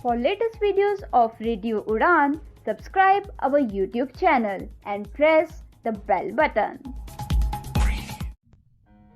For latest videos of Radio Udan, subscribe our YouTube channel and press the bell button.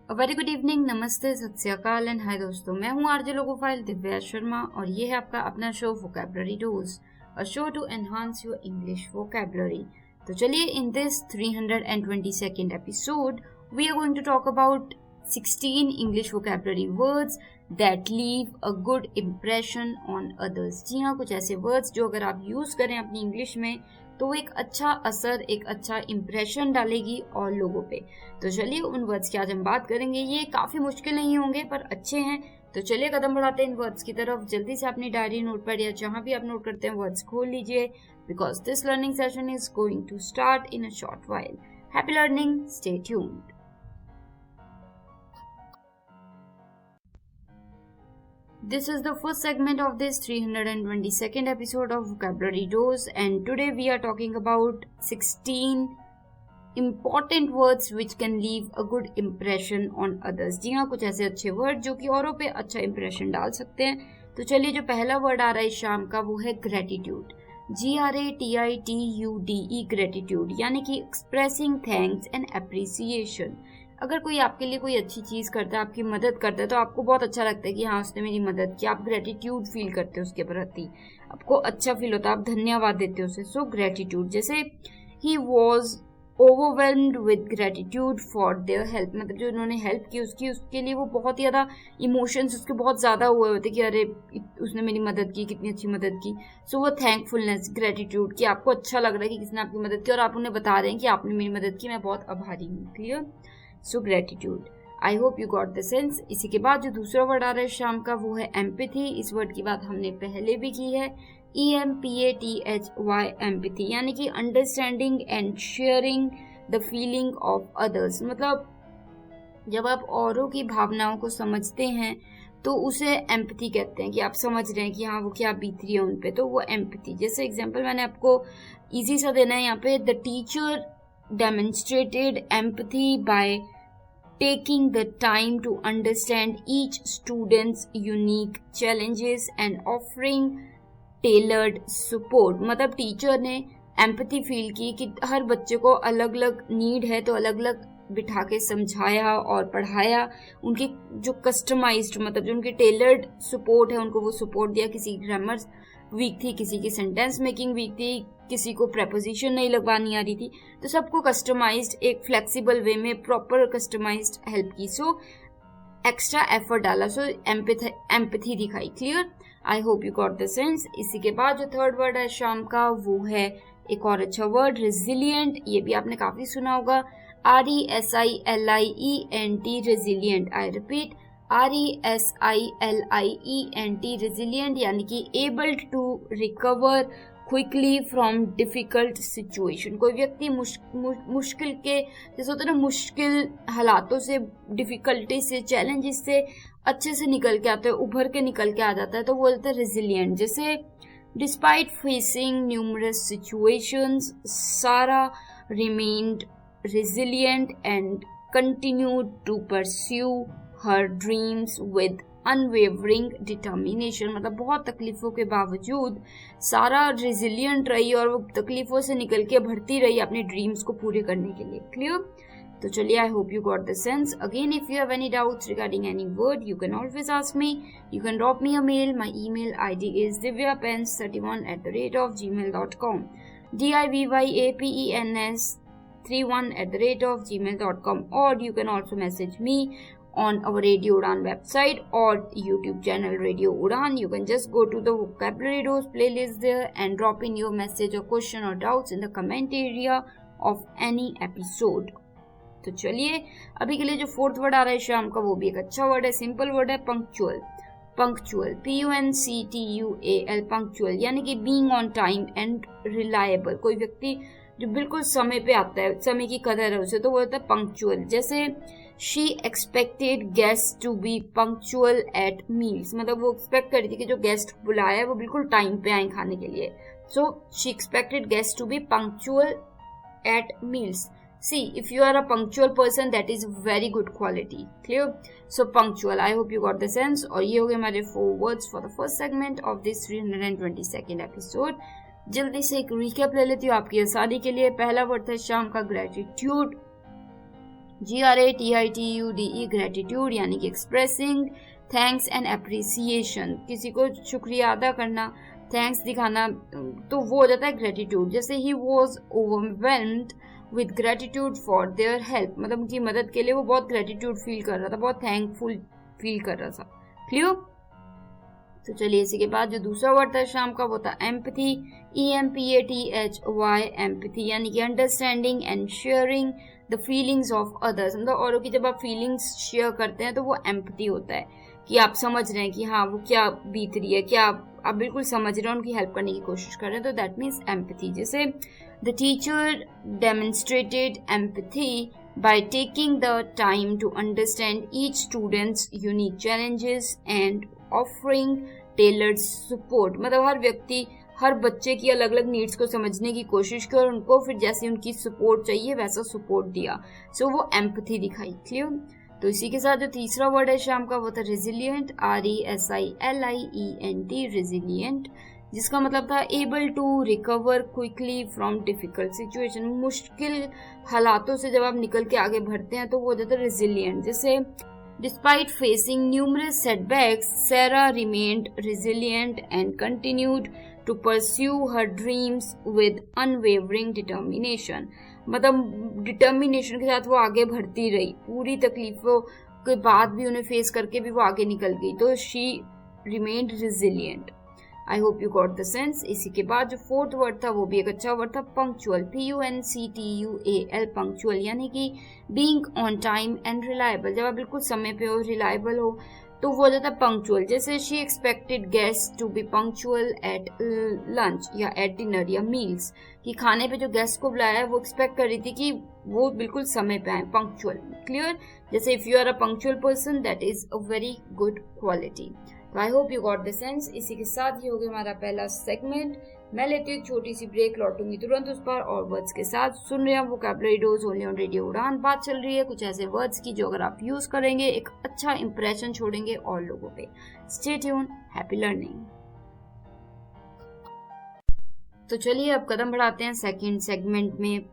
A very good evening, नमस्ते, सत श्री अकाल and hi दोस्तों, मैं हूँ RJ logophile Divya Sharma और ये है आपका अपना show vocabulary dose, a show to enhance your English vocabulary. तो चलिए, in this 322nd episode we are going to talk about 16 English vocabulary words that leave a good impression on others। जी हाँ, कुछ ऐसे वर्ड्स जो अगर आप use करें अपनी इंग्लिश में तो वो एक अच्छा असर, एक अच्छा इम्प्रेशन डालेगी और लोगों पे। तो चलिए, उन वर्ड्स की आज हम बात करेंगे। ये काफी मुश्किल नहीं होंगे पर अच्छे हैं। तो चलिए कदम बढ़ाते हैं इन वर्ड्स की तरफ। जल्दी से अपनी डायरी, नोटपैड या जहाँ भी आप नोट करते हैं वर्ड्स खोल लीजिए, because this learning session is going to start in a short while. Happy learning, stay tuned. This is the first segment of this 322nd episode of Vocabulary Dose, and today we are talking about 16 important words which can leave a good impression on others। जी हाँ, कुछ ऐसे अच्छे word जो कि औरों पे अच्छा impression डाल सकते हैं। तो चलिए, जो पहला वर्ड आ रहा है शाम का वो है ग्रेटिट्यूड। GRATITUDE, ग्रेटिट्यूड, यानी कि एक्सप्रेसिंग थैंक्स एंड अप्रिसिएशन। अगर कोई आपके लिए कोई अच्छी चीज करता है, आपकी मदद करता है, तो आपको बहुत अच्छा लगता है कि हाँ, उसने मेरी मदद की। आप ग्रेटिट्यूड फील करते हो उसके प्रति, आपको अच्छा फील होता है, आप धन्यवाद देते हो उसे। सो ग्रेटिट्यूड, जैसे he was overwhelmed with gratitude for their help, मतलब जो उन्होंने हेल्प की उसके लिए वो बहुत ही ज्यादा इमोशंस उसके बहुत ज्यादा हुए होते कि अरे उसने मेरी मदद की, कितनी अच्छी मदद की। सो वो थैंकफुलनेस, ग्रेटिट्यूड, कि आपको अच्छा लग रहा है कि किसने आपकी मदद की और आप उन्हें बता रहे हैं कि आपने मेरी मदद की, मैं बहुत आभारी हूँ। Clear? So gratitude. I hope you got the sense. इसी के बाद जो दूसरा वर्ड आ रहा है शाम का वो है एम्पैथी। इस वर्ड की बात हमने पहले भी की है। EMPATHY, एम्पैथी, यानी कि understanding and sharing the feeling of others. मतलब जब आप औरों की भावनाओं को समझते हैं तो उसे एम्पैथी कहते हैं, कि आप समझ रहे हैं कि हाँ, वो क्या बीत रही है उन पे, तो वो एम्पैथी। जैसे एग्जांपल मैंने आपको इजी सा देना है यहाँ पे। The teacher demonstrated empathy by taking the time to understand each student's unique challenges and offering tailored support। मतलब टीचर ने एम्पैथी फील की कि हर बच्चे को अलग अलग नीड है, तो अलग अलग बिठा के समझाया और पढ़ाया। उनकी जो कस्टमाइज्ड, मतलब जो उनकी टेलर्ड सपोर्ट है, उनको वो सपोर्ट दिया। किसी की ग्रामर वीक थी, किसी की सेंटेंस मेकिंग वीक थी, किसी को प्रेपोजिशन नहीं लगवानी आ रही थी, तो सबको कस्टमाइज्ड, एक फ्लेक्सिबल वे में प्रॉपर कस्टमाइज्ड हेल्प की। सो एक्स्ट्रा एफर्ट डाला, सो एम्पैथी दिखाई। Clear? I hope you got the sense. इसी के बाद जो थर्ड वर्ड है शाम का वो है एक और अच्छा वर्ड, रेजिलिएंट। ये भी आपने काफी सुना होगा। RESILIENT, resilient. I repeat, RESILIENT, resilient, यानी कि able to recover quickly from difficult situation. कोई व्यक्ति मुश्किल के, जैसे होता है ना, मुश्किल हालातों से, डिफिकल्टी से, चैलेंजेस से अच्छे से निकल के आता है, उभर के निकल के आ जाता है, तो वो बोलते हैं रेजिलिएंट। जैसे डिस्पाइट फेसिंग न्यूमरस सिचुएशंस, सारा remained resilient and continued to pursue her dreams with unwavering determination। मतलब बहुत तकलीफों के बावजूद सारा resilient रही और वो तकलीफों से निकल के बढ़ती रही अपने ड्रीम्स को पूरे करने के लिए। क्लियर? तो चलिए, I hope you got the sense. Again, if you have any doubts regarding any word, you can always ask me. You can drop me a mail. My email ID is divyapens31@gmail.com, DIVYAPENS31@gmail.com, or you can also message me on our Radio Udan website or YouTube channel Radio Udan. You can just go to the Vocabulary Dose playlist there and drop in your message or question or doubts in the comment area of any episode। तो चलिए, अभी के लिए जो fourth word आ रहा है शाम का वो भी एक अच्छा वर्ड है, सिंपल वर्ड है, पंक्चुअल। पंक्चुअल, PUNCTUAL, पंक्चुअल, यानी कि being on time and reliable. कोई व्यक्ति जो बिल्कुल समय पे आता है, समय की कदर है उसे, तो वो होता है पंक्चुअल। जैसे she expected guest to be punctual at meals, मतलब वो एक्सपेक्ट कर रही थी कि जो गेस्ट बुलाया है वो बिल्कुल टाइम पे आए खाने के लिए। So she expected guest to be punctual at meals. See, if you are a punctual person, that is very good quality. Clear? So punctual. I hope you got the sense. और ये हो गए हमारे 4 words for the first segment of this 322nd episode. जल्दी से एक recap ले लेती हूँ आपकी आसानी के लिए. पहला word था शाम का gratitude. GRATITUDE gratitude यानी कि expressing thanks and appreciation. किसी को शुक्रिया अदा करना, thanks दिखाना, तो वो हो जाता है gratitude. जैसे he was overwhelmed with gratitude for their help, मतलब उनकी मदद के लिए वो बहुत gratitude feel कर रहा था, बहुत thankful feel कर रहा था. Clear? तो चलिए इसी के बाद जो दूसरा वर्ड था शाम का वो था empathy. EMPATHY empathy यानी कि understanding and sharing the feelings of others. मतलब औरों की जब आप feelings share करते हैं तो वो empathy होता है कि आप समझ रहे हैं कि हाँ वो क्या बीत रही है, क्या आप बिल्कुल समझ रहे हैं, उनकी हेल्प करने की कोशिश कर रहे हैं, तो दैट मीन्स एम्पैथी. जैसे the teacher demonstrated empathy by taking the time to understand each student's unique challenges and offering tailored support. मतलब हर व्यक्ति, हर बच्चे की अलग अलग नीड्स को समझने की कोशिश की और उनको फिर जैसे उनकी सपोर्ट चाहिए वैसा सपोर्ट दिया. सो वो एम्पैथी दिखाई. क्लियर? तो इसी के साथ जो तीसरा वर्ड है शाम का वो था रेजिलिएंट. RESILIENT रेजिलिएंट, जिसका मतलब था able to recover quickly from difficult situation. मुश्किल हालातों से जब आप निकल के आगे बढ़ते हैं तो वो हो जाता है रेजिलिएंट. जैसे despite facing numerous setbacks, Sarah remained resilient and continued to pursue her dreams with unwavering determination. मतलब डिटर्मिनेशन के साथ वो आगे बढ़ती रही, पूरी तकलीफों के बाद भी उन्हें फेस करके भी वो आगे निकल गई, तो she remained resilient. I hope you got the sense. इसी के बाद जो फोर्थ वर्ड था वो भी एक अच्छा वर्ड था, पंक्चुअल. PUNCTUAL पंक्चुअल यानी कि being on time and reliable. जब आप बिल्कुल समय पे हो, रिलायबल हो, तो वो हो जाता है पंक्चुअल. जैसे she expected guest to be punctual at lunch या एट डिनर या मील्स, कि खाने पे जो गेस्ट को बुलाया है वो एक्सपेक्ट कर रही थी कि वो बिल्कुल समय पे आए, पंक्चुअल. क्लियर? जैसे if you are a punctual person that is a very good quality. तो I hope you got the sense. इसी के साथ ही हो गया हमारा पहला सेगमेंट. मैं लेती हूँ एक छोटी सी ब्रेक, लौटूंगी तुरंत उस पर और वर्ड्स के साथ. सुन रहे हैं vocabulary dose only on radio उड़ान. बात चल रही है कुछ ऐसे वर्ड्स की जो अगर आप यूज करेंगे एक अच्छा इंप्रेशन छोड़ेंगे और लोगों पे. Stay tune, happy learning. तो चलिए अब कदम बढ़ाते हैं सेकंड सेगमेंट में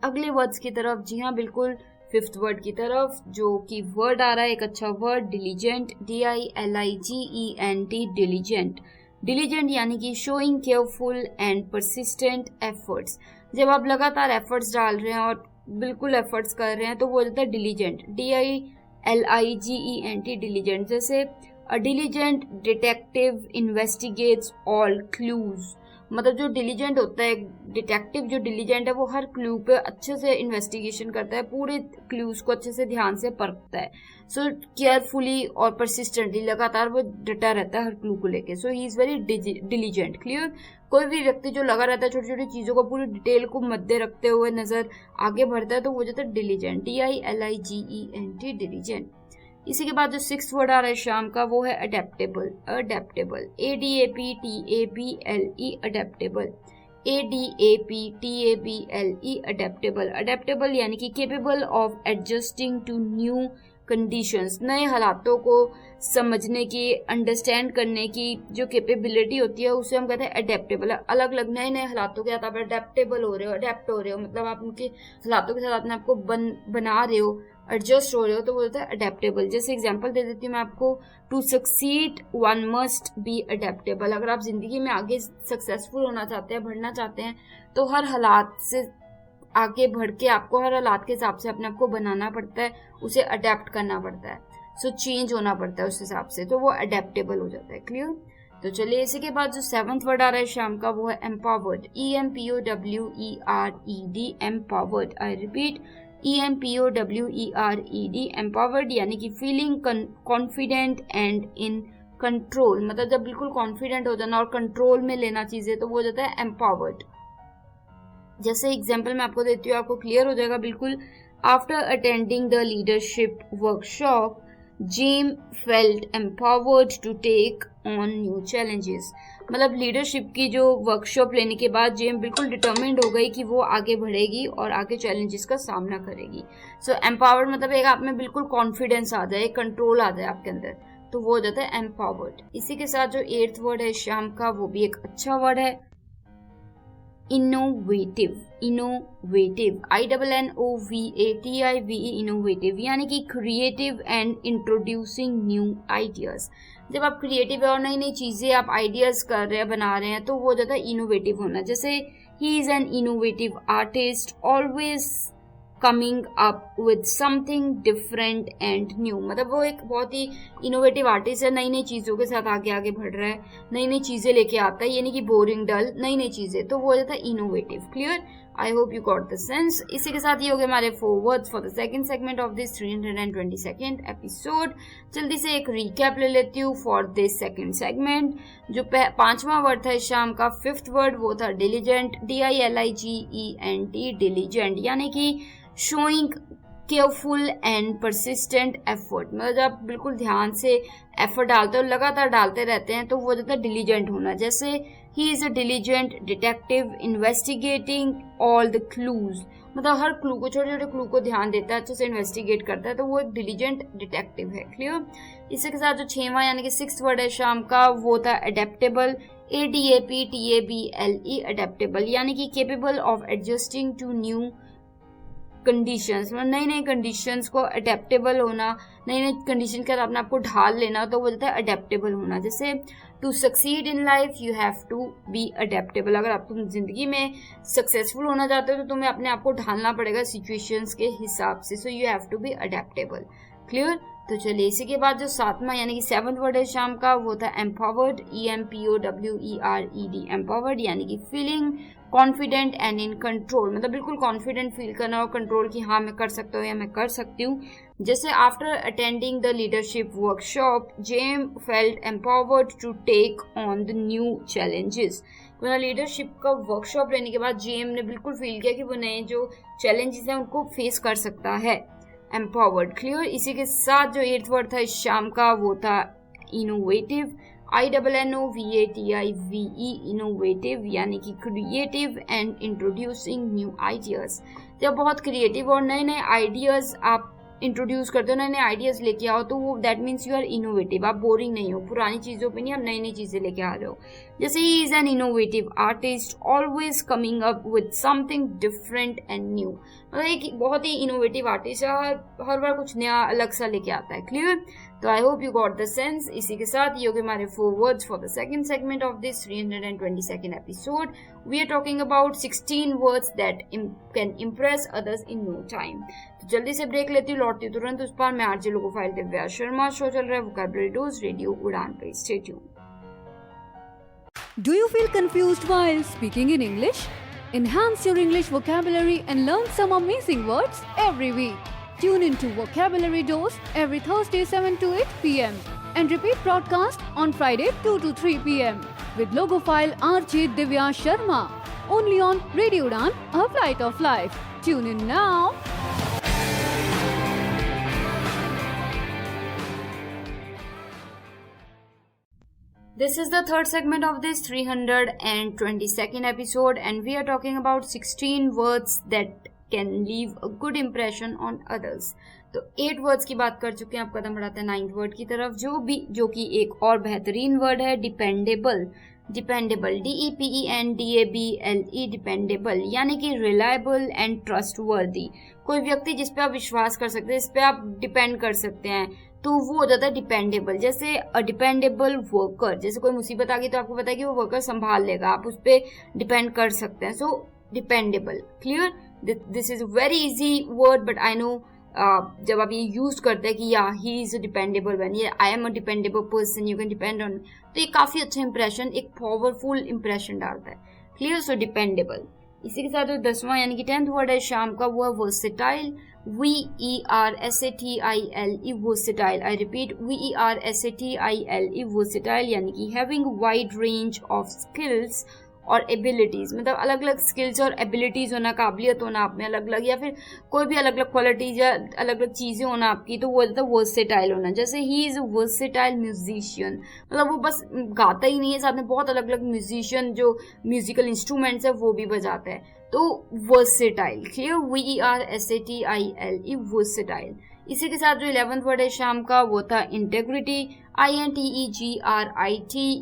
अगले वर्ड्स की तरफ. जी हाँ, बिल्कुल फिफ्थ वर्ड की तरफ, जो कि वर्ड आ रहा है एक अच्छा word, diligent. DILIGENT diligent. Diligent यानी कि showing careful and persistent efforts. जब आप लगातार एफर्ट्स डाल रहे हैं और बिल्कुल एफर्ट्स कर रहे हैं तो वो हो जाता है डिलीजेंट. DILIGENT diligent. जैसे a diligent detective investigates all clues. मतलब जो डिलीजेंट होता है डिटेक्टिव, जो डिलीजेंट है वो हर क्लू पे अच्छे से इन्वेस्टिगेशन करता है, पूरे क्लूज को अच्छे से ध्यान से परखता है. सो केयरफुली और परसिस्टेंटली लगातार वो डटा रहता है हर क्लू को लेके. So he is very diligent. Clear? कोई भी व्यक्ति जो लगा रहता है छोटी छोटी चीजों को पूरी डिटेल को मद्दे रखते हुए नजर आगे बढ़ता है तो वो जाता है डिलीजेंट. DILIGENT diligent. इसी के बाद जो सिक्स्थ वर्ड आ रहा है शाम का वो है adaptable. Adaptable. ADAPTABLE adaptable. ADAPTABLE adaptable. Adaptable यानी कि capable of adjusting to new conditions. नए हालातों को समझने की, अंडरस्टैंड करने की जो कैपेबिलिटी होती है उसे हम कहते हैं अडेप्टेबल. अलग अलग नए नए हालातों के साथ आप अडेप्टेबल हो रहे हो, अडेप्ट हो रहे हो, मतलब आप उनके हालातों के साथ अपने आपको बना रहे हो, एडजस्ट हो रहे हो, तो वो होता है अडेप्टेबल. जैसे एग्जांपल दे देती हूँ मैं आपको, to succeed one must be adaptable. अगर आप जिंदगी में आगे सक्सेसफुल होना चाहते हैं, बढ़ना चाहते हैं, तो हर हालात से आगे बढ़ के आपको हर हालात के हिसाब से अपने आप को बनाना पड़ता है, उसे अडेप्ट करना पड़ता है. सो चेंज होना पड़ता है उस हिसाब से, तो वो अडेप्टेबल हो जाता है. क्लियर? तो चलिए इसी के बाद जो सेवंथ वर्ड आ रहा है शाम का वो है empowered. EMPOWERED empowered. I repeat, EMPOWERED empowered यानी कि feeling confident and in control. मतलब जब बिल्कुल कॉन्फिडेंट हो जाना और कंट्रोल में लेना चीजें, तो वो हो जाता है एम्पावर्ड. जैसे एग्जांपल मैं आपको देती हूँ, आपको क्लियर हो जाएगा बिल्कुल. After attending the leadership workshop, Jim felt empowered to take on new challenges. मतलब लीडरशिप की जो वर्कशॉप लेने के बाद जेम बिल्कुल डिटर्मिन्ड हो गई कि वो आगे बढ़ेगी और आगे चैलेंजेस का सामना करेगी। सो एम्पावर्ड मतलब एक आप में बिल्कुल कॉन्फिडेंस आ जाए, कंट्रोल आ जाए आपके अंदर, तो वो हो जाता है एम्पावर्ड। इसी के साथ जो 8th वर्ड है शाम का, वो भी एक अच्छा वर्ड है, इनोवेटिव। इनोवेटिव, INNOVATIVE, इनोवेटिव यानी कि creative and introducing new ideas. जब आप क्रिएटिव और नई नई चीजें आप आइडियाज कर रहे हैं, बना रहे हैं, तो वो ज्यादा इनोवेटिव होना। जैसे he is an innovative artist, always coming up with something different and new. मतलब वो एक बहुत ही इनोवेटिव आर्टिस्ट है, नई नई चीजों के साथ आगे आगे बढ़ रहा है, नई नई चीजें लेके आता है, यानी कि बोरिंग डल, नई नई चीजें, तो वो हो जाता है innovative. Clear? I hope you got the sense. इसी के साथ ये हो गए हमारे 4 words for the second segment of this 322nd episode. जल्दी से एक रिकैप ले लेती हूँ फॉर दिस सेकंड सेगमेंट। जो 5वां वर्ड था इस शाम का, 5th वर्ड, वो था डिलीजेंट, DILIGENT, डिलीजेंट यानी कि showing careful and persistent effort. मतलब जब आप बिल्कुल ध्यान से एफर्ट डालते हो, लगातार डालते रहते हैं, तो वो हो जाता है डिलीजेंट होना। जैसे ही is a diligent detective investigating all the clues. मतलब हर क्लू को, छोटे छोटे क्लू को ध्यान देता है, अच्छे से इन्वेस्टिगेट करता है, तो वो एक डिलीजेंट डिटेक्टिव है। क्लियर? इसी के साथ जो 6वां यानी कि 6th वर्ड है शाम का, वो था अडेप्टेबल, ADAPTABLE, अडेप्टेबल यानी कि capable of adjusting to new conditions. मतलब नई नई कंडीशंस को अडेप्टेबल होना, नई नई कंडीशन के साथ अपने आप को ढाल लेना, तो वो होता है अडेप्टेबल होना। जैसे to succeed in life you have to be adaptable. अगर आप तुम जिंदगी में सक्सेसफुल होना चाहते हो तो तुम्हें अपने आप को ढालना पड़ेगा सिचुएशंस के हिसाब से। So you have to be adaptable. Clear? तो चलिए इसी के बाद जो 7वां यानी कि 7th वर्ड है शाम का, वो था एम्पावर्ड, EMPOWERED, एम्पावर्ड यानी कि feeling confident and in control. मतलब बिल्कुल कॉन्फिडेंट फील करना और कंट्रोल की हाँ मैं कर सकता हूँ या मैं कर सकती हूँ। जैसे after attending the leadership workshop, Jem felt empowered to take on the new challenges. मतलब लीडरशिप का वर्कशॉप लेने के बाद जेम ने बिल्कुल फील किया कि वो नए जो चैलेंजेस हैं उनको फेस कर सकता है। एम्पावर्ड। क्लियर? इसी के साथ जो 8th वर्ड था इस शाम का, वो था इनोवेटिव, INNOVATIVE, इनोवेटिव यानी कि creative and introducing new ideas. जब बहुत क्रिएटिव और नए नए आइडियाज आप इंट्रोड्यूस करते हो, नए नए आइडियाज लेके आओ, तो वो that means you are innovative. आप बोरिंग नहीं हो, पुरानी चीजों पे नहीं, आप नई नई चीजें लेके आ रहे हो। जैसे he is an innovative artist, always coming up with something different and new. मतलब एक बहुत ही इनोवेटिव आर्टिस्ट है, हर बार कुछ नया अलग सा लेके आता है। क्लियर? तो I hope you got the sense. इसी के साथ ये हो गए हमारे 4 words for the second segment of this 322nd episode. We are talking about 16 words that can impress others in no time. तो जल्दी से ब्रेक लेती हूँ, लौटती हूँ तुरंत उस पर। मैं RJ logophile Divya Sharma, show चल रहा है वोकैबुलरी डोज रेडियो उड़ान पे। Stay tuned. Do you feel confused while speaking in English? Enhance your English vocabulary and learn some amazing words every week. Tune into Vocabulary Dose every Thursday 7 to 8 p.m. and repeat broadcast on Friday 2 to 3 p.m. with logophile RJ Divya Sharma. Only on Radio Udan, a flight of life. Tune in now. This is the third segment of this 322nd episode and we are talking about 16 words that can leave a good impression on others. तो 8 words की बात कर चुके हैं, आप कदम बढ़ाते हैं 9th word की तरफ, जो कि एक और बेहतरीन वर्ड है, डिपेंडेबल। डिपेंडेबल, DEPENDABLE, डिपेंडेबल यानी कि रिलायबल एंड ट्रस्टवर्दी। कोई व्यक्ति जिस पे आप विश्वास कर सकते हैं, जिस पे आप डिपेंड कर सकते हैं, तो वो हो जाता है डिपेंडेबल। जैसे अ डिपेंडेबल वर्कर, जैसे कोई मुसीबत आ गई तो आपको पता है कि वो वर्कर संभाल लेगा, आप उस पर डिपेंड कर सकते हैं। So dependable. Clear? This is a very easy word but I know जब आप ये यूज करते हैं कि या he is a dependable man, ये I am a dependable person, you can depend on, तो ये काफी अच्छा इंप्रेशन, एक पावरफुल इंप्रेशन डालता है। क्लियर? सो डिपेंडेबल। इसी के साथ जो 10वां यानी कि 10th वर्ड है शाम का, वो है versatile, VERSATILE, versatile. I repeat, VERSATILE, versatile यानी कि having wide range of skills और एबिलिटीज, मतलब अलग अलग स्किल्स और एबिलिटीज होना, काबिलियत होना आप में अलग अलग, या फिर कोई भी अलग अलग क्वालिटीज या अलग अलग चीजें होना आपकी, तो वो होता है वर्सेटाइल होना। जैसे ही इज अ वर्सेटाइल म्यूजिशियन, मतलब वो बस गाता ही नहीं है, साथ में बहुत अलग अलग म्यूजिशियन जो म्यूजिकल इंस्ट्रूमेंट्स है वो भी बजाता है, तो वर्सेटाइल। Clear, VERSATILE, versatile. इसी के साथ जो 11th वर्ड है शाम का वो था इंटेग्रिटी, INTEGRITY,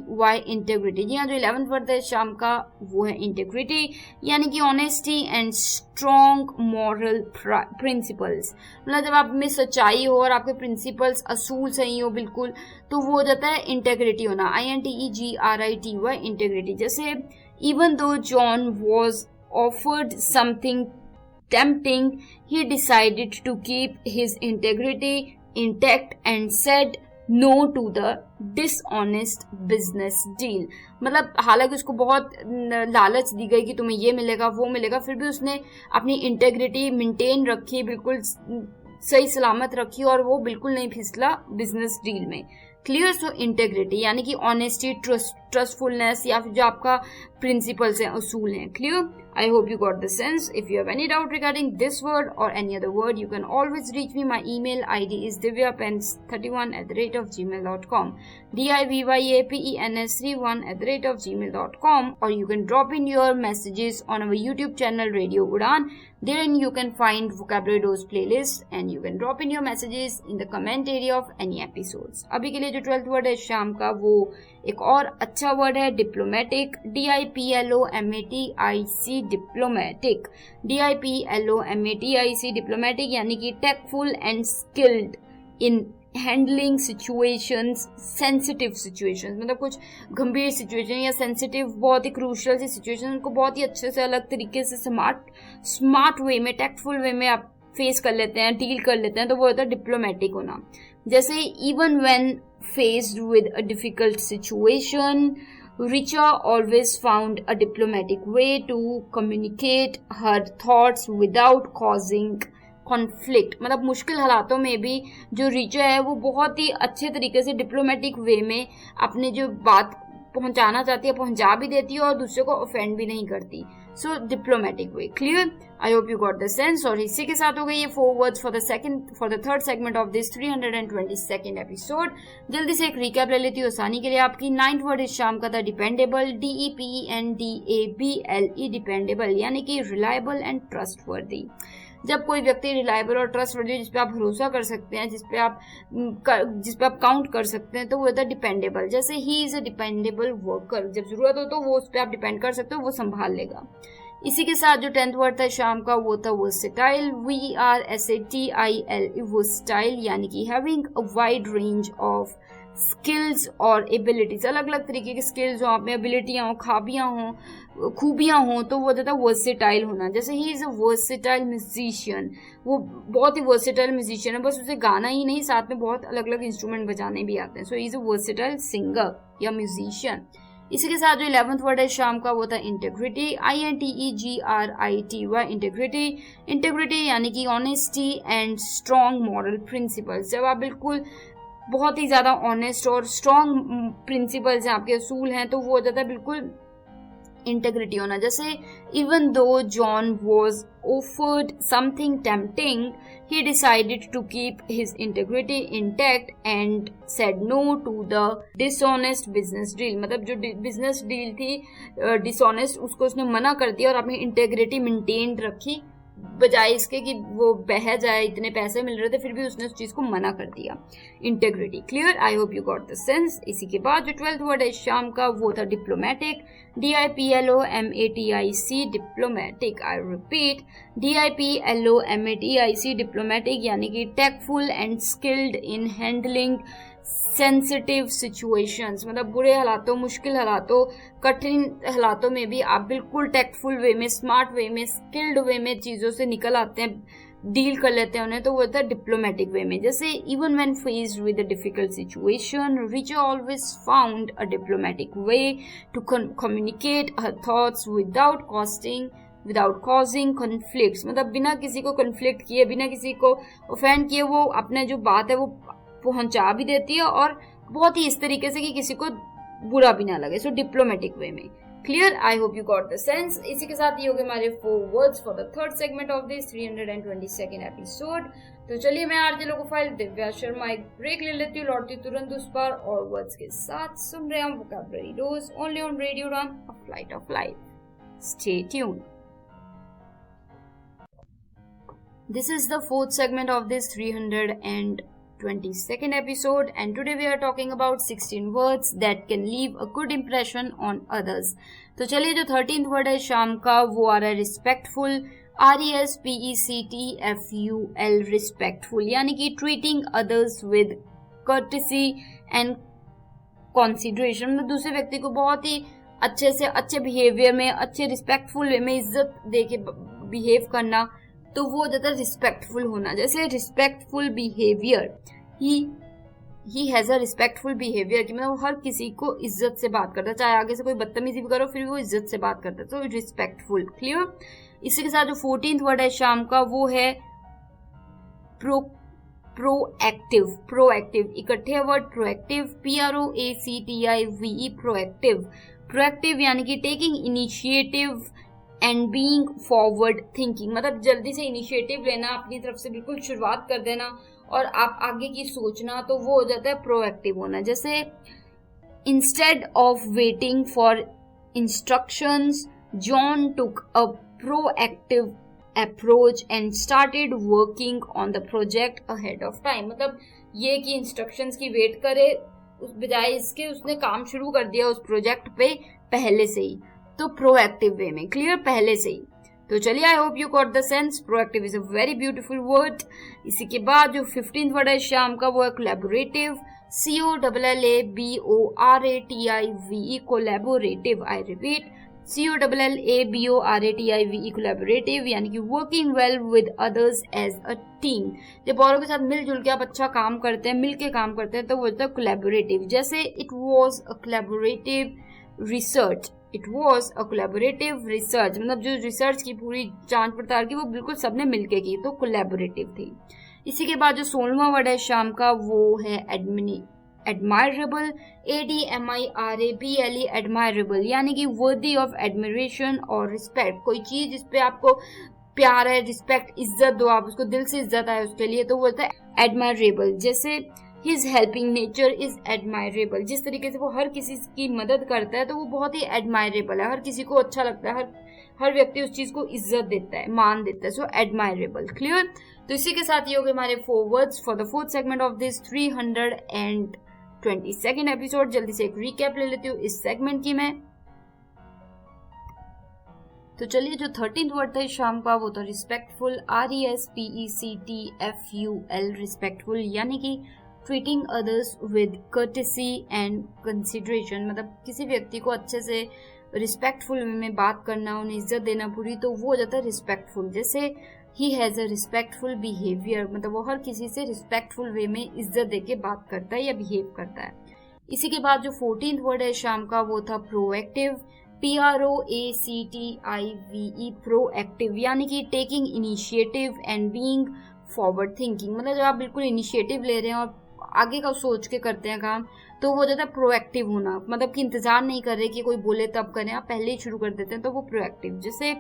इंटेग्रिटी। जी हाँ, जो 11th वर्ड है शाम का वो है इंटेग्रिटी, यानी कि honesty and strong moral principles. मतलब जब आप में सच्चाई हो और आपके प्रिंसिपल्स असूल सही हो बिल्कुल, तो वो हो जाता है इंटेग्रिटी होना, INTEGRITY, इंटेग्रिटी। जैसे even though John was offered something tempting, he decided to keep his integrity intact and said no to the dishonest business deal। मतलब हालांकि उसको बहुत लालच दी गई कि तुम्हें ये मिलेगा वो मिलेगा, फिर भी उसने अपनी इंटेग्रिटी मेंटेन रखी, बिल्कुल सही सलामत रखी और वो बिल्कुल नहीं फिसला बिजनेस डील में। क्लियर, सो इंटेग्रिटी यानी कि ऑनेस्टी, ट्रस्टफुलनेस या फिर जो आपका प्रिंसिपल्स हैं, उसूल हैं। Clear, I hope you got the sense. If you have any doubt regarding this word or any other word, you can always reach me. My email ID is divyapens31@gmail.com, DIVYAPENS31@gmail.com, or you can drop in your messages on our YouTube channel Radio Udan. Therein you can find vocabulary dose playlist and you can drop in your messages in the comment area of any episodes. अभी के लिए जो 12th word है शाम का वो एक और अच्छा वर्ड है diplomatic, DIPLOMATIC, diplomatic, DIPLOMATIC, diplomatic, यानी कि tactful and skilled in handling situations, sensitive situations, मतलब कुछ गंभीर सिचुएशन या सेंसिटिव बहुत ही क्रूशियल सी सिचुएशन, उनको बहुत ही अच्छे से अलग तरीके से स्मार्ट वे में, टेक्टफुल वे में आप फेस कर लेते हैं, डील कर लेते हैं, तो वो होता है डिप्लोमेटिक होना। जैसे even when faced with a difficult situation, Richa always found a diplomatic way to communicate her thoughts without causing conflict। मतलब मुश्किल हालातों में भी जो रिचा है वो बहुत ही अच्छे तरीके से डिप्लोमेटिक वे में अपनी जो बात पहुंचाना चाहती है पहुंचा भी देती है और दूसरे को ऑफेंड भी नहीं करती। So diplomatic way. Clear, I hope you got the sense. और इसी के साथ हो गई ये 4 words for the third segment of this 322nd episode. जल्दी से एक रिकैप ले लेती हूँ आसानी के लिए आपकी। 9th वर्ड इस शाम का था डिपेंडेबल, DEPENDABLE, डिपेंडेबल, यानी कि रिलायबल एंड ट्रस्टवर्दी। जब कोई व्यक्ति रिलायबल और ट्रस्टवर्दी, जिस पे आप भरोसा कर सकते हैं, जिस पे आप काउंट कर सकते हैं, तो वो होता है डिपेंडेबल। जैसे ही इज अ डिपेंडेबल वर्कर, जब जरूरत हो तो वो उस पे आप डिपेंड कर सकते हो, वो संभाल लेगा। इसी के साथ जो 10th वर्ड था शाम का वो था वर्सेटाइल, VERSATILE, वर्सेटाइल, यानी कि having a wide range of skills और एबिलिटीज, अलग अलग तरीके के स्किल्स हो, आप में एबिलिटियां हो, खूबियां हो, तो वो होता है वर्सेटाइल होना। जैसे ही इज अ वर्सेटाइल म्यूजिशियन, वो बहुत ही वर्सेटाइल म्यूजिशियन है, बस उसे गाना ही नहीं, साथ में बहुत अलग अलग इंस्ट्रूमेंट बजाने भी आते हैं। So is a versatile singer या म्यूजिशियन। इसी के साथ जो 11th वर्ड है शाम का वो था इंटेग्रिटी, INTEGRITY, इंटेग्रिटी, इंटेग्रिटी यानी कि honesty and strong moral principles. जब आप बिल्कुल बहुत ही ज्यादा ऑनेस्ट और स्ट्रॉन्ग प्रिंसिपल्स हैं, आपके असूल हैं, तो वो हो जाता है बिल्कुल इंटेग्रिटी होना। जैसे even though John was offered something tempting, he decided to keep his integrity intact and said no to the dishonest business deal। मतलब जो बिजनेस डील थी डिसऑनेस्ट, उसको उसने मना कर दिया और अपनी इंटेग्रिटी मेंटेन रखी, बजाय इसके कि वो बह जाए, इतने पैसे मिल रहे थे फिर भी उसने उस चीज को मना कर दिया। Integrity. Clear, I hope you got the sense. इसी के बाद जो 12th वर्ड है शाम का वो था diplomatic, DIPLOMATIC, diplomatic. I repeat, DIPLOMATIC, diplomatic, यानी कि tactful and skilled in handling sensitive situations. मतलब बुरे हालातों, मुश्किल हालातों, कठिन हालातों में भी आप बिल्कुल टेक्टफुल वे में, स्मार्ट वे में, स्किल्ड वे में चीजों से निकल आते हैं, डील कर लेते हैं उन्हें, तो वो होता है डिप्लोमेटिक वे में। जैसे even when faced with a difficult situation, Richa always found a diplomatic way to communicate her thoughts without causing conflicts. मतलब बिना किसी को कॉन्फ्लिक्ट किए, बिना किसी को ऑफेंड किए, वो अपने जो बात है वो पहुंचा भी देती है और बहुत ही इस तरीके से कि किसी को बुरा भी ना लगे। सो डिप्लोमेटिक वे में। Clear? I hope you got the sense. इसी के साथ ये हो गए हमारे 4 words for the third segment of this 322nd episode. तो चलिए मैं आरजे लोगो फाइल दिव्या शर्मा एक ब्रेक ले लेती हूँ, लौटती तुरंत उस पर और वर्ड्स के साथ. सुन रहे हम vocabulary dose only on radio run, a flight of life. Stay tuned. This is the fourth segment of this 322nd episode, and today we are talking about 16 words that can leave a good impression on others. तो चलिए जो 13th word है शाम का वो आ रहा है respectful. RESPECTFUL, respectful यानी कि treating others with courtesy and consideration. मतलब दूसरे व्यक्ति को बहुत ही अच्छे से अच्छे बिहेवियर में, अच्छे रिस्पेक्टफुल वे में इज्जत दे के बिहेव करना, तो वो ज्यादा रिस्पेक्टफुल होना. जैसे respectful behaviour, he has a respectful behaviour कि मतलब हर किसी को इज्जत से बात करता है, चाहे आगे से कोई बदतमीजी भी करो फिर वो इज्जत से बात करता है, तो रिस्पेक्टफुल. क्लियर? इसी के साथ जो 14th वर्ड है शाम का वो है प्रोएक्टिव. प्रोएक्टिव इकट्ठे word proactive, PROACTIVE, proactive. Proactive यानी कि taking initiative and being forward thinking, मतलब जल्दी से इनिशिएटिव लेना, अपनी तरफ से बिल्कुल शुरुआत कर देना और आप आगे की सोचना, तो वो हो जाता है प्रोएक्टिव होना. जैसे instead of waiting for instructions John took a proactive approach and started working on the project ahead of time. मतलब ये कि इंस्ट्रक्शंस की वेट करे उस बजाय इसके उसने काम शुरू कर दिया उस प्रोजेक्ट पे पहले से ही, तो प्रोएक्टिव वे में. क्लियर? पहले से ही. तो चलिए I hope you got the sense. Proactive is a very beautiful word. इसी के बाद जो 15th वर्ड है शाम का वो है collaborative. COLLABORATIVE, collaborative. I repeat, COLLABORATIVE, collaborative यानी कि working well with others as a team. जब औरों के साथ मिलजुल के आप अच्छा काम करते हैं, मिलके काम करते हैं, तो वो होता है कोलैबोरेटिव. जैसे it was a collaborative research. It was a collaborative research मतलब जो रिसर्च की पूरी जांच पड़ताल की वो बिल्कुल सबने मिलके की, तो कोलैबोरेटिव थी. इसी के बाद जो 16वां वर्ड है शाम का वो है एडमायरेबल. ADMIRABLE, एडमायरेबल यानी कि वर्दी ऑफ एडमिरेशन और रिस्पेक्ट. कोई चीज जिसपे आपको प्यार है, रिस्पेक्ट, इज्जत दो, आप उसको दिल से इज्जत आए उसके लिए, तो वो होता है एडमायरेबल. जैसे His helping nature is admirable. जिस तरीके से वो हर किसी की मदद करता है तो वो बहुत ही एडमायरेबल है, हर किसी को अच्छा लगता है, हर व्यक्ति उस चीज को इज्जत देता है, मान देता है, सो एडमायरेबल. क्लियर? तो इसी के साथ ये हो गए हमारे 4 words for the 4th segment of this 322nd episode. जल्दी से एक रिकैप ले लेती हूँ इस सेगमेंट की मैं. तो चलिए जो 13th वर्ड था शाम का वो था रिस्पेक्टफुल. RESPECTFUL, रिस्पेक्टफुल यानी कि treating others with courtesy and consideration, मतलब किसी व्यक्ति को अच्छे से रिस्पेक्टफुल वे में बात करना, उन्हें इज्जत देना पूरी, तो वो हो जाता है रिस्पेक्टफुल. जैसे he has a respectful behaviour, मतलब वो हर किसी से रिस्पेक्टफुल वे में इज्जत देके बात करता है या बिहेव करता है. इसी के बाद जो 14th वर्ड है शाम का वो था प्रोएक्टिव. PROACTIVE, प्रोएक्टिव यानी कि taking initiative and being forward thinking, मतलब जब आप बिल्कुल इनिशिएटिव ले रहे हैं और आगे का सोच के करते हैं काम, तो वो ज्यादा प्रोएक्टिव होना, मतलब कि इंतजार नहीं कर रहे कि कोई बोले तब करें, आप पहले ही शुरू कर देते हैं, तो वो प्रोएक्टिव. जैसे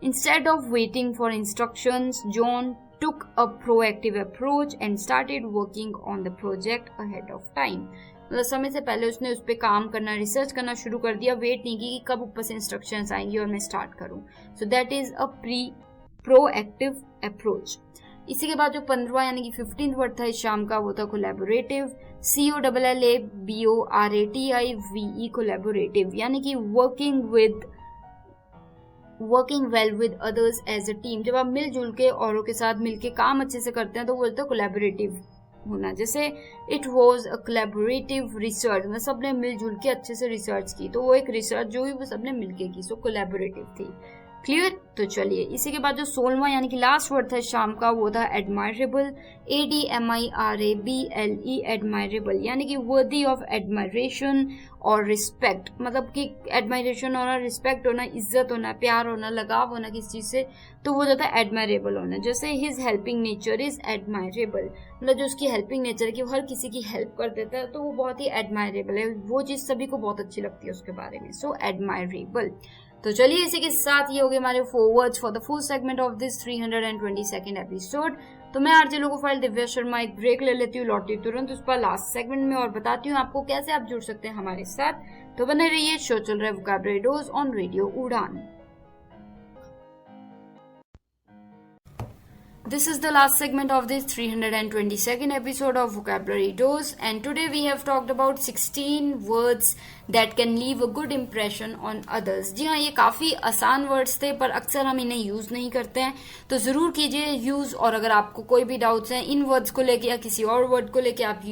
instead of waiting for instructions John took a proactive approach and started working on the project ahead of time. मतलब समय से पहले उसने उस पर काम करना, रिसर्च करना शुरू कर दिया, वेट नहीं की कि कब ऊपर से इंस्ट्रक्शंस आएंगी और मैं स्टार्ट करूं. So that is a proactive approach. इसी के बाद जो 15वां यानी कि 15th वर्ड था इस शाम का वो था कोलैबोरेटिव. COLLABORATIVE, कोलैबोरेटिव यानी कि working well with others as a team. जब आप मिलजुल के औरों के साथ मिलके काम अच्छे से करते हैं तो वो बोलते हैं कोलैबोरेटिव होना. जैसे it was a collaborative research, मतलब सबने मिलजुल के अच्छे से रिसर्च की, तो वो एक रिसर्च जो हुई वो सबने मिलके की, सो कोलैबोरेटिव थी. क्लियर। तो चलिए इसी के बाद जो 16वां यानी कि लास्ट वर्ड था शाम का वो था एडमायरेबल, ADMIRABLE, एडमायरेबल यानी कि वर्दी ऑफ एडमायरेशन और रिस्पेक्ट, मतलब कि एडमायरेशन होना, रिस्पेक्ट होना, इज्जत होना, प्यार होना, लगाव होना किसी चीज से, तो वो जाता है एडमायरेबल होना। जैसे his helping nature is admirable, मतलब जो उसकी हेल्पिंग नेचर है कि वो हर किसी की हेल्प कर देता है, तो वो बहुत ही एडमायरेबल है, वो चीज सभी को बहुत अच्छी लगती है उसके बारे में, सो एडमायरेबल। तो चलिए इसी के साथ ये हो गए हमारे 4 words for the full segment of this 322nd episode. तो मैं आरजे लोगो फाइल दिव्या शर्मा एक ब्रेक ले लेती हूँ, लौटती तुरंत उस पर लास्ट सेगमेंट में और बताती हूँ आपको कैसे आप जुड़ सकते हैं हमारे साथ। तो बने रहिए, शो चल रहा है वोकैबुलरी डोज ऑन रेडियो उड़ान। This is the last segment of this 322nd episode of Vocabulary Dose, and today we have talked about 16 words that can leave a good impression on others. जी हाँ, ये काफी आसान words थे पर अक्सर हम इन्हें यूज नहीं करते हैं, तो जरूर कीजिए यूज। और अगर आपको कोई भी डाउट्स हैं इन वर्ड्स को लेके या किसी और वर्ड को लेके, आप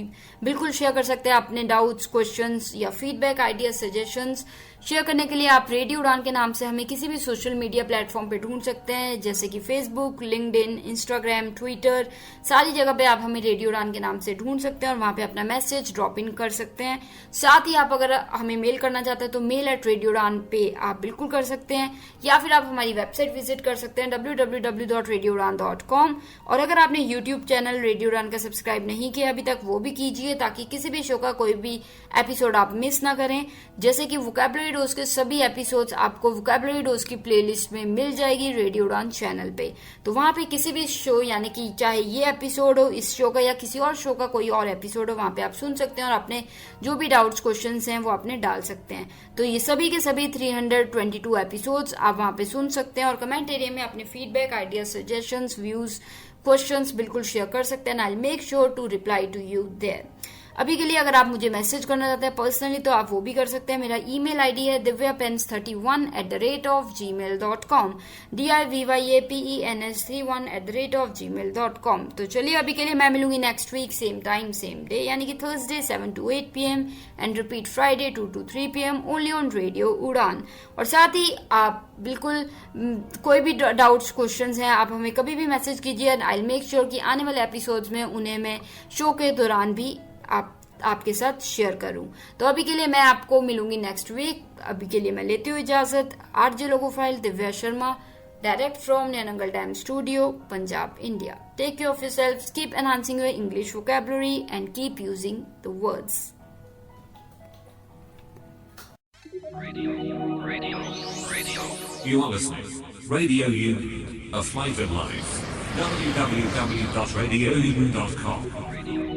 बिल्कुल शेयर कर सकते हैं अपने डाउट्स, क्वेश्चंस या फीडबैक, आइडिया, सजेशंस। शेयर करने के लिए आप रेडियो उड़ान के नाम से हमें किसी भी सोशल मीडिया प्लेटफॉर्म पे ढूंढ सकते हैं, जैसे कि फेसबुक, लिंक्डइन, इंस्टाग्राम, ट्विटर, सारी जगह पे आप हमें रेडियो उड़ान के नाम से ढूंढ सकते हैं और वहां पे अपना मैसेज ड्रॉप इन कर सकते हैं। साथ ही आप अगर हमें मेल करना चाहते हैं तो mail@radioudan पे आप बिल्कुल कर सकते हैं, या फिर आप हमारी वेबसाइट विजिट कर सकते हैं www.radioudan.com। और अगर आपने यूट्यूब चैनल रेडियो उड़ान का सब्सक्राइब नहीं किया अभी तक, वो भी कीजिए ताकि किसी भी शो का कोई भी एपिसोड आप मिस ना करें। जैसे कि वोकैबुलरी डोज के सभी एपिसोड्स आपको वोकैबुलरी डोज की प्लेलिस्ट में मिल जाएगी रेडियो उड़ान चैनल पे। तो वहां पे किसी भी शो, यानी कि चाहे ये एपिसोड हो इस शो का या किसी और शो का कोई और एपिसोड हो, वहां पे आप सुन सकते हैं और अपने जो भी डाउट्स, क्वेश्चंस हैं वो अपने डाल सकते हैं। तो ये सभी के सभी 322 एपिसोड्स आप वहां पे सुन सकते हैं और कमेंट एरिया में अपने feedback, idea, suggestions, views, questions बिल्कुल शेयर कर सकते हैं। I will make sure to reply to you there. अभी के लिए अगर आप मुझे मैसेज करना चाहते हैं पर्सनली तो आप वो भी कर सकते हैं। मेरा ईमेल आईडी है divyapens31@gmail.com, divyapens31@gmail.com। तो चलिए अभी के लिए मैं मिलूंगी next week same time same day, यानी कि Thursday 7 to 8 PM and repeat Friday 2 to 3 PM only on radio Udaan. और साथ ही आप बिल्कुल कोई भी डाउट्स, क्वेश्चंस हैं, आप हमें कभी भी मैसेज कीजिए। आई विल मेक श्योर कि आने वाले एपिसोड्स में उन्हें मैं शो के दौरान भी आपके साथ शेयर करूं। तो अभी के लिए मैं आपको मिलूंगी नेक्स्ट वीक। अभी के लिए मैं लेती हूँ इजाजत। आरजे लोगो फाइल Divya Sharma, direct from Naya Nangal dam studio, Punjab, India. Take care of yourselves, keep enhancing your English vocabulary and keep using the words. You are listening. Radio U, a flavoured life. www.radioU.com.